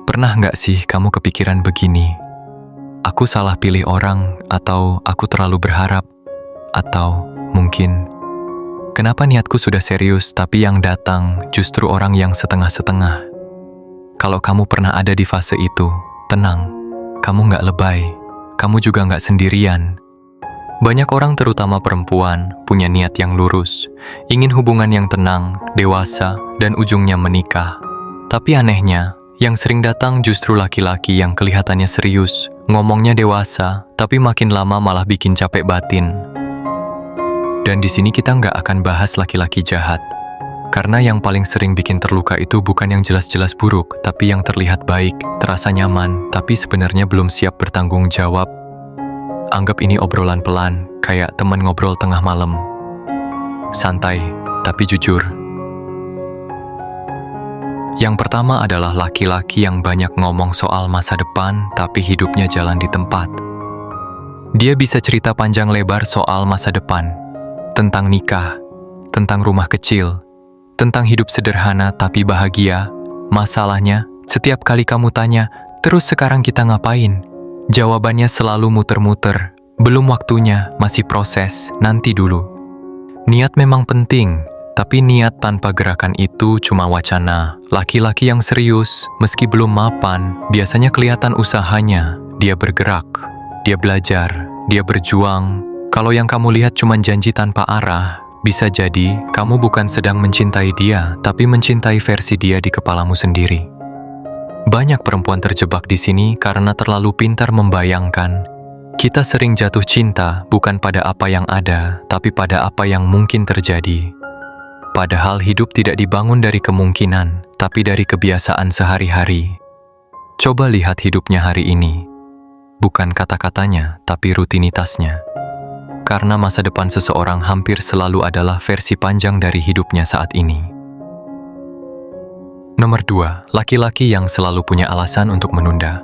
Pernah nggak sih kamu kepikiran begini? Aku salah pilih orang, atau aku terlalu berharap, atau mungkin kenapa niatku sudah serius tapi yang datang justru orang yang setengah-setengah? Kalau kamu pernah ada di fase itu, tenang, kamu nggak lebay, kamu juga nggak sendirian. Banyak orang terutama perempuan punya niat yang lurus, ingin hubungan yang tenang, dewasa, dan ujungnya menikah. Tapi anehnya, yang sering datang justru laki-laki yang kelihatannya serius, ngomongnya dewasa, tapi makin lama malah bikin capek batin. Dan di sini kita nggak akan bahas laki-laki jahat, karena yang paling sering bikin terluka itu bukan yang jelas-jelas buruk, tapi yang terlihat baik, terasa nyaman, tapi sebenarnya belum siap bertanggung jawab. Anggap ini obrolan pelan, kayak teman ngobrol tengah malam. Santai, tapi jujur. Yang pertama adalah laki-laki yang banyak ngomong soal masa depan, tapi hidupnya jalan di tempat. Dia bisa cerita panjang lebar soal masa depan, tentang nikah, tentang rumah kecil, tentang hidup sederhana tapi bahagia. Masalahnya, setiap kali kamu tanya, "Terus sekarang kita ngapain?" Jawabannya selalu muter-muter, "Belum waktunya, masih proses, nanti dulu." Niat memang penting, tapi niat tanpa gerakan itu cuma wacana. Laki-laki yang serius, meski belum mapan, biasanya kelihatan usahanya. Dia bergerak, dia belajar, dia berjuang. Kalau yang kamu lihat cuma janji tanpa arah, bisa jadi kamu bukan sedang mencintai dia, tapi mencintai versi dia di kepalamu sendiri. Banyak perempuan terjebak di sini karena terlalu pintar membayangkan. Kita sering jatuh cinta bukan pada apa yang ada, tapi pada apa yang mungkin terjadi. Padahal hidup tidak dibangun dari kemungkinan, tapi dari kebiasaan sehari-hari. Coba lihat hidupnya hari ini. Bukan kata-katanya, tapi rutinitasnya. Karena masa depan seseorang hampir selalu adalah versi panjang dari hidupnya saat ini. Nomor 2, laki-laki yang selalu punya alasan untuk menunda.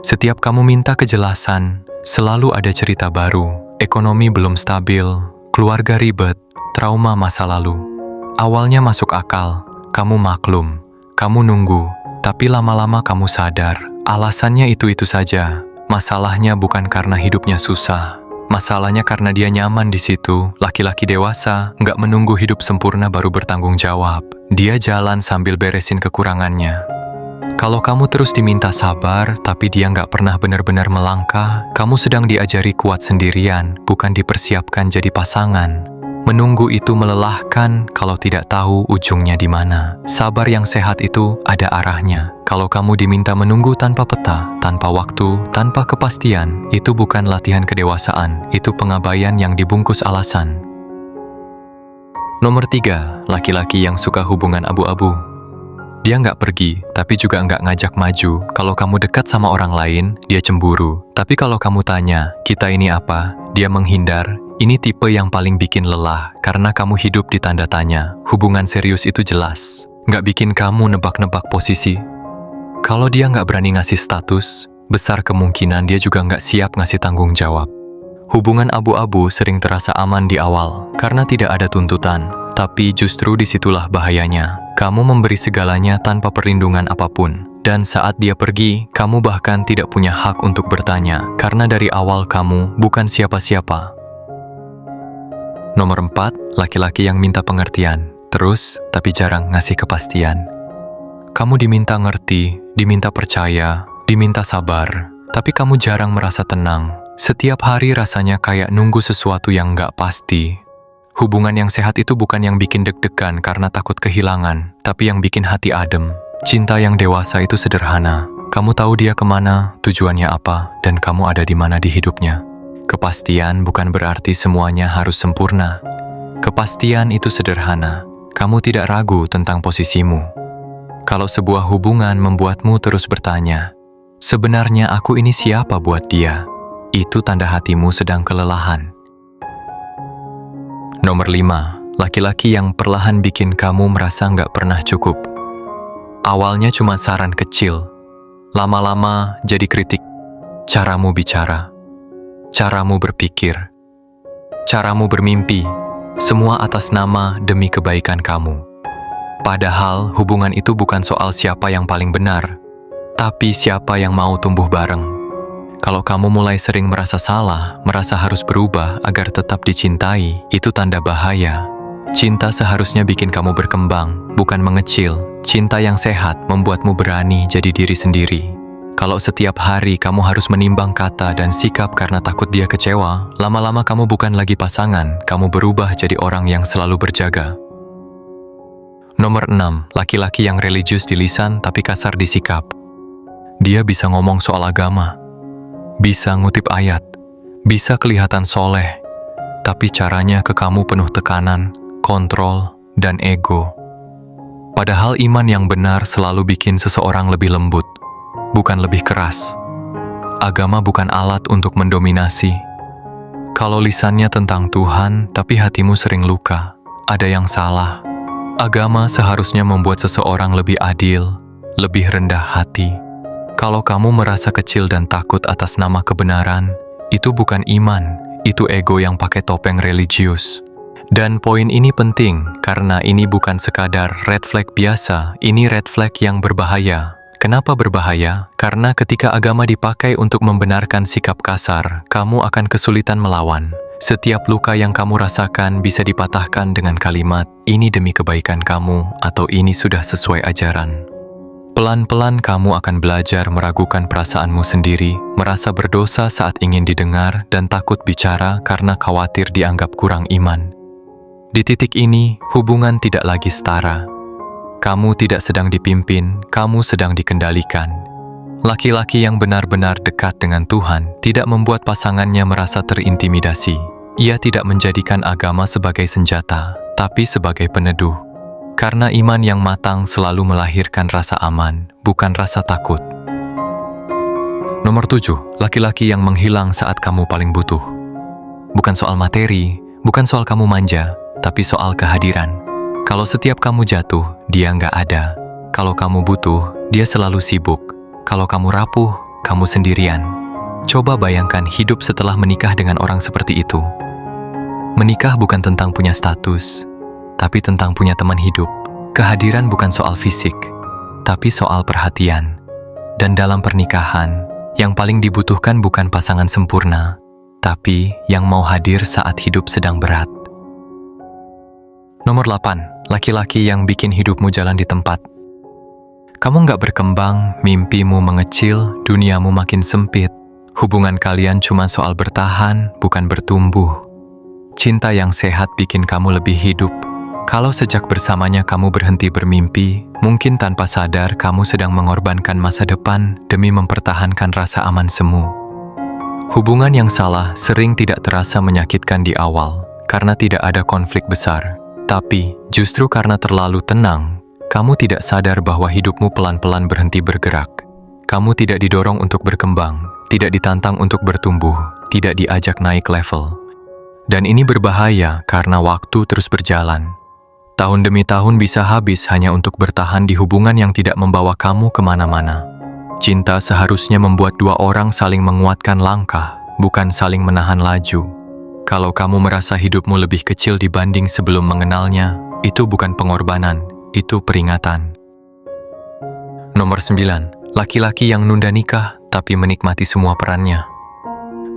Setiap kamu minta kejelasan, selalu ada cerita baru, ekonomi belum stabil, keluarga ribet, trauma masa lalu. Awalnya masuk akal, kamu maklum, kamu nunggu, tapi lama-lama kamu sadar, alasannya itu-itu saja. Masalahnya bukan karena hidupnya susah, masalahnya karena dia nyaman di situ. Laki-laki dewasa nggak menunggu hidup sempurna baru bertanggung jawab. Dia jalan sambil beresin kekurangannya. Kalau kamu terus diminta sabar, tapi dia nggak pernah benar-benar melangkah, kamu sedang diajari kuat sendirian, bukan dipersiapkan jadi pasangan. Menunggu itu melelahkan kalau tidak tahu ujungnya di mana. Sabar yang sehat itu ada arahnya. Kalau kamu diminta menunggu tanpa peta, tanpa waktu, tanpa kepastian, itu bukan latihan kedewasaan, itu pengabaian yang dibungkus alasan. Nomor 3, laki-laki yang suka hubungan abu-abu. Dia nggak pergi, tapi juga nggak ngajak maju. Kalau kamu dekat sama orang lain, dia cemburu. Tapi kalau kamu tanya, "Kita ini apa?" Dia menghindar. Ini tipe yang paling bikin lelah, karena kamu hidup di tanda tanya. Hubungan serius itu jelas, nggak bikin kamu nebak-nebak posisi. Kalau dia nggak berani ngasih status, besar kemungkinan dia juga nggak siap ngasih tanggung jawab. Hubungan abu-abu sering terasa aman di awal, karena tidak ada tuntutan. Tapi justru disitulah bahayanya. Kamu memberi segalanya tanpa perlindungan apapun. Dan saat dia pergi, kamu bahkan tidak punya hak untuk bertanya, karena dari awal kamu bukan siapa-siapa. Nomor 4, laki-laki yang minta pengertian, terus tapi jarang ngasih kepastian. Kamu diminta ngerti, diminta percaya, diminta sabar, tapi kamu jarang merasa tenang. Setiap hari rasanya kayak nunggu sesuatu yang nggak pasti. Hubungan yang sehat itu bukan yang bikin deg-degan karena takut kehilangan, tapi yang bikin hati adem. Cinta yang dewasa itu sederhana. Kamu tahu dia kemana, tujuannya apa, dan kamu ada di mana di hidupnya. Kepastian bukan berarti semuanya harus sempurna. Kepastian itu sederhana. Kamu tidak ragu tentang posisimu. Kalau sebuah hubungan membuatmu terus bertanya, "Sebenarnya aku ini siapa buat dia?" Itu tanda hatimu sedang kelelahan. Nomor 5, laki-laki yang perlahan bikin kamu merasa nggak pernah cukup. Awalnya cuma saran kecil, lama-lama jadi kritik. Caramu bicara, caramu berpikir, caramu bermimpi, semua atas nama demi kebaikan kamu. Padahal hubungan itu bukan soal siapa yang paling benar, Tapi siapa yang mau tumbuh bareng? Kalau kamu mulai sering merasa salah, merasa harus berubah agar tetap dicintai, itu tanda bahaya. Cinta seharusnya bikin kamu berkembang, bukan mengecil. Cinta yang sehat membuatmu berani jadi diri sendiri. Kalau setiap hari kamu harus menimbang kata dan sikap karena takut dia kecewa, lama-lama kamu bukan lagi pasangan, kamu berubah jadi orang yang selalu berjaga. Nomor 6, laki-laki yang religius di lisan tapi kasar di sikap. Dia bisa ngomong soal agama, bisa ngutip ayat, bisa kelihatan soleh, tapi caranya ke kamu penuh tekanan, kontrol, dan ego. Padahal iman yang benar selalu bikin seseorang lebih lembut, bukan lebih keras. Agama bukan alat untuk mendominasi. Kalau lisannya tentang Tuhan, tapi hatimu sering luka, ada yang salah. Agama seharusnya membuat seseorang lebih adil, lebih rendah hati. Kalau kamu merasa kecil dan takut atas nama kebenaran, itu bukan iman, itu ego yang pakai topeng religius. Dan poin ini penting, karena ini bukan sekadar red flag biasa, ini red flag yang berbahaya. Kenapa berbahaya? Karena ketika agama dipakai untuk membenarkan sikap kasar, kamu akan kesulitan melawan. Setiap luka yang kamu rasakan bisa dipatahkan dengan kalimat, ini demi kebaikan kamu, atau ini sudah sesuai ajaran. Pelan-pelan kamu akan belajar meragukan perasaanmu sendiri, merasa berdosa saat ingin didengar, dan takut bicara karena khawatir dianggap kurang iman. Di titik ini, hubungan tidak lagi setara. Kamu tidak sedang dipimpin, kamu sedang dikendalikan. Laki-laki yang benar-benar dekat dengan Tuhan tidak membuat pasangannya merasa terintimidasi. Ia tidak menjadikan agama sebagai senjata, tapi sebagai peneduh. Karena iman yang matang selalu melahirkan rasa aman, bukan rasa takut. Nomor 7, laki-laki yang menghilang saat kamu paling butuh. Bukan soal materi, bukan soal kamu manja, tapi soal kehadiran. Kalau setiap kamu jatuh, dia nggak ada. Kalau kamu butuh, dia selalu sibuk. Kalau kamu rapuh, kamu sendirian. Coba bayangkan hidup setelah menikah dengan orang seperti itu. Menikah bukan tentang punya status, tapi tentang punya teman hidup. Kehadiran bukan soal fisik, tapi soal perhatian. Dan dalam pernikahan, yang paling dibutuhkan bukan pasangan sempurna, tapi yang mau hadir saat hidup sedang berat. Nomor 8, laki-laki yang bikin hidupmu jalan di tempat. Kamu nggak berkembang, mimpimu mengecil, duniamu makin sempit. Hubungan kalian cuma soal bertahan, bukan bertumbuh. Cinta yang sehat bikin kamu lebih hidup. Kalau sejak bersamanya kamu berhenti bermimpi, mungkin tanpa sadar kamu sedang mengorbankan masa depan demi mempertahankan rasa aman semu. Hubungan yang salah sering tidak terasa menyakitkan di awal, karena tidak ada konflik besar. Tapi, justru karena terlalu tenang, kamu tidak sadar bahwa hidupmu pelan-pelan berhenti bergerak. Kamu tidak didorong untuk berkembang, tidak ditantang untuk bertumbuh, tidak diajak naik level. Dan ini berbahaya karena waktu terus berjalan. Tahun demi tahun bisa habis hanya untuk bertahan di hubungan yang tidak membawa kamu kemana-mana. Cinta seharusnya membuat dua orang saling menguatkan langkah, bukan saling menahan laju. Kalau kamu merasa hidupmu lebih kecil dibanding sebelum mengenalnya, itu bukan pengorbanan, itu peringatan. Nomor 9, laki-laki yang nunda nikah tapi menikmati semua perannya.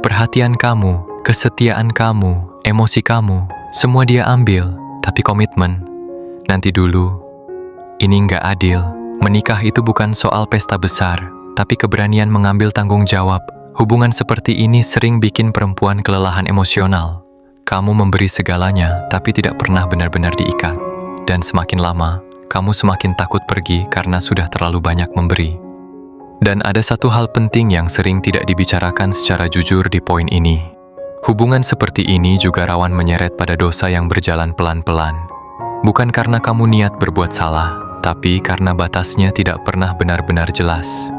Perhatian kamu, kesetiaan kamu, emosi kamu, semua dia ambil, tapi komitmen, nanti dulu. Ini nggak adil. Menikah itu bukan soal pesta besar, tapi keberanian mengambil tanggung jawab. Hubungan seperti ini sering bikin perempuan kelelahan emosional. Kamu memberi segalanya, tapi tidak pernah benar-benar diikat. Dan semakin lama, kamu semakin takut pergi karena sudah terlalu banyak memberi. Dan ada satu hal penting yang sering tidak dibicarakan secara jujur di poin ini. Hubungan seperti ini juga rawan menyeret pada dosa yang berjalan pelan-pelan. Bukan karena kamu niat berbuat salah, tapi karena batasnya tidak pernah benar-benar jelas.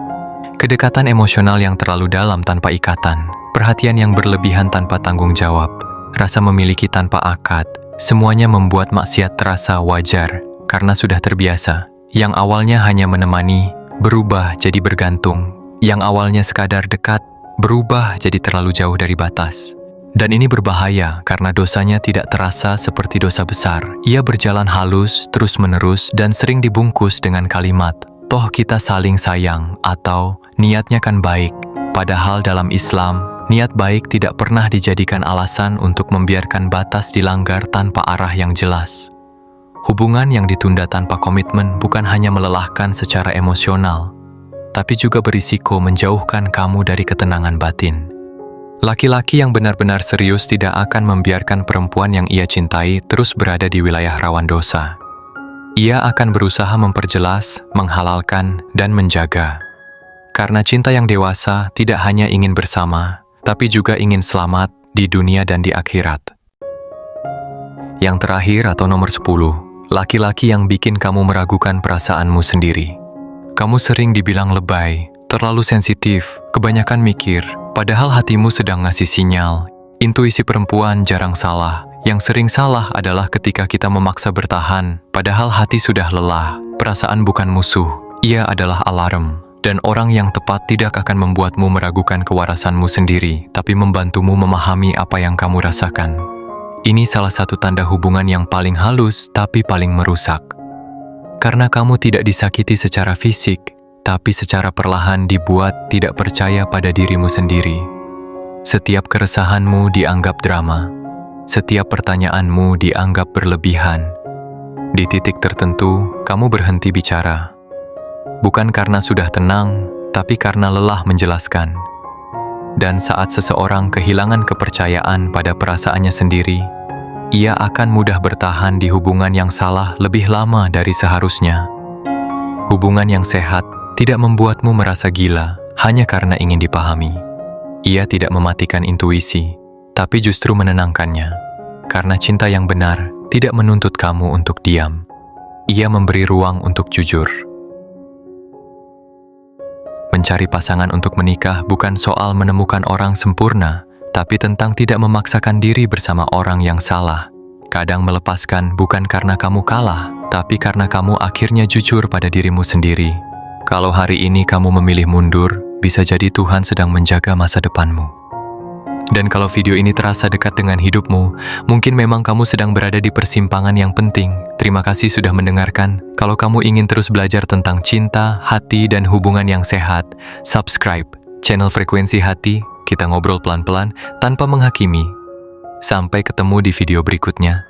Kedekatan emosional yang terlalu dalam tanpa ikatan, perhatian yang berlebihan tanpa tanggung jawab, rasa memiliki tanpa akad, semuanya membuat maksiat terasa wajar karena sudah terbiasa. Yang awalnya hanya menemani, berubah jadi bergantung. Yang awalnya sekadar dekat, berubah jadi terlalu jauh dari batas. Dan ini berbahaya karena dosanya tidak terasa seperti dosa besar. Ia berjalan halus, terus-menerus, dan sering dibungkus dengan kalimat, toh kita saling sayang, atau niatnya kan baik. Padahal dalam Islam, niat baik tidak pernah dijadikan alasan untuk membiarkan batas dilanggar tanpa arah yang jelas. Hubungan yang ditunda tanpa komitmen bukan hanya melelahkan secara emosional, tapi juga berisiko menjauhkan kamu dari ketenangan batin. Laki-laki yang benar-benar serius tidak akan membiarkan perempuan yang ia cintai terus berada di wilayah rawan dosa. Ia akan berusaha memperjelas, menghalalkan, dan menjaga. Karena cinta yang dewasa tidak hanya ingin bersama, tapi juga ingin selamat di dunia dan di akhirat. Yang terakhir atau nomor 10, laki-laki yang bikin kamu meragukan perasaanmu sendiri. Kamu sering dibilang lebay, terlalu sensitif, kebanyakan mikir, padahal hatimu sedang ngasih sinyal. Intuisi perempuan jarang salah. Yang sering salah adalah ketika kita memaksa bertahan, padahal hati sudah lelah. Perasaan bukan musuh, ia adalah alarm. Dan orang yang tepat tidak akan membuatmu meragukan kewarasanmu sendiri, tapi membantumu memahami apa yang kamu rasakan. Ini salah satu tanda hubungan yang paling halus, tapi paling merusak. Karena kamu tidak disakiti secara fisik, tapi secara perlahan dibuat tidak percaya pada dirimu sendiri. Setiap keresahanmu dianggap drama. Setiap pertanyaanmu dianggap berlebihan. Di titik tertentu, kamu berhenti bicara. Bukan karena sudah tenang, tapi karena lelah menjelaskan. Dan saat seseorang kehilangan kepercayaan pada perasaannya sendiri, ia akan mudah bertahan di hubungan yang salah lebih lama dari seharusnya. Hubungan yang sehat tidak membuatmu merasa gila hanya karena ingin dipahami. Ia tidak mematikan intuisi, tapi justru menenangkannya. Karena cinta yang benar tidak menuntut kamu untuk diam. Ia memberi ruang untuk jujur. Mencari pasangan untuk menikah bukan soal menemukan orang sempurna, tapi tentang tidak memaksakan diri bersama orang yang salah. Kadang melepaskan bukan karena kamu kalah, tapi karena kamu akhirnya jujur pada dirimu sendiri. Kalau hari ini kamu memilih mundur, bisa jadi Tuhan sedang menjaga masa depanmu. Dan kalau video ini terasa dekat dengan hidupmu, mungkin memang kamu sedang berada di persimpangan yang penting. Terima kasih sudah mendengarkan. Kalau kamu ingin terus belajar tentang cinta, hati, dan hubungan yang sehat, subscribe channel Frekuensi Hati. Kita ngobrol pelan-pelan tanpa menghakimi. Sampai ketemu di video berikutnya.